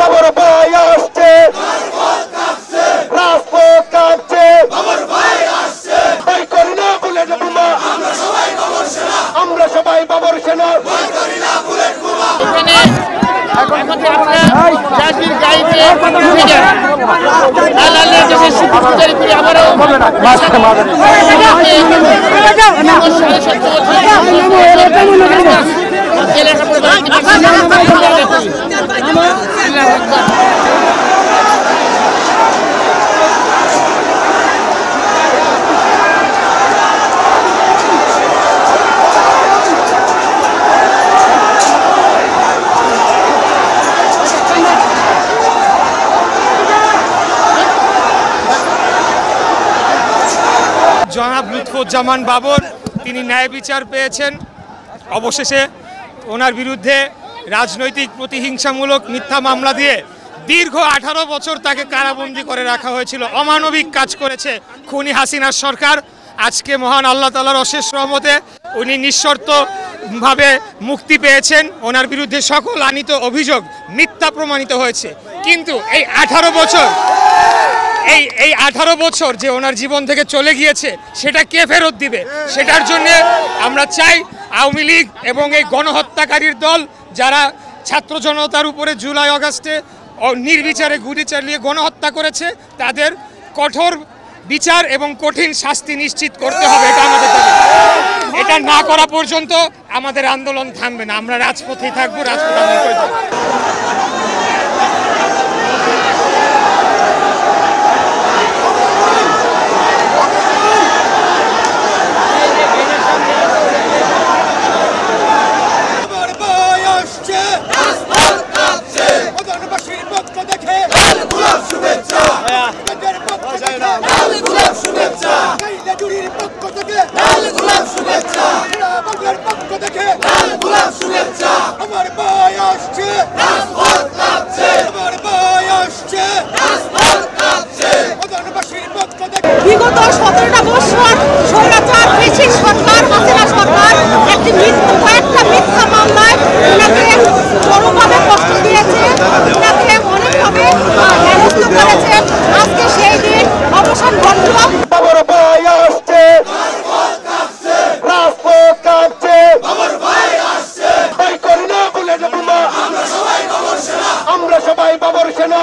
বাবর ভাই আসছে, রাজপথ কাঁপছে, ভয় করি না বুলেট বোমা, আমরা সবাই বাবর সেনা। জনাব লুৎফুজ্জামান বাবর তিনি ন্যায় বিচার পেয়েছেন। অবশেষে ওনার বিরুদ্ধে রাজনৈতিক প্রতিহিংসামূলক মিথ্যা মামলা দিয়ে দীর্ঘ 18 বছর তাকে কারাবন্দী করে রাখা হয়েছিল। অমানবিক কাজ করেছে খুনি হাসিনার সরকার। আজকে মহান আল্লাহ তাআলার অশেষ রহমতে উনি নিঃশর্তভাবে মুক্তি পেয়েছেন। ওনার বিরুদ্ধে সকল আনিত অভিযোগ মিথ্যা প্রমাণিত হয়েছে। কিন্তু এই 18 বছর যে ওনার জীবন থেকে চলে গিয়েছে সেটা কে ফেরত দিবে? সেটার জন্য আমরা চাই আওয়ামী লীগ এবং এই গণহত্যাকারীর দল যারা ছাত্র জনতার উপরে জুলাই আগস্টে নির্বিচারে গুলি চালিয়ে গণহত্যা করেছে তাদের কঠোর বিচার এবং কঠিন শাস্তি নিশ্চিত করতে হবে। এটা আমাদের দাবি। এটা না করা পর্যন্ত আমাদের আন্দোলন থামবে না। আমরা রাজপথেই থাকবো, রাজপথ আন্দোলন করে থাকবো। বিগত 17টা বছর স্বৈরাচার ফ্যাসিস্ট সরকার হাসিনা সরকার কয়েকটা মিথ্যা মামলায় ওনাকে চরমভাবে কষ্ট দিয়েছে, ওনাকে অনেকভাবে হেনস্থ করেছে। আজকে সেই দিন অবসান ঘটল। বাবর ভাই আসছে, রাজপথ কাঁপছে, ভয় করি না বুলেট বোমা, আমরা সবাই বাবর সেনা।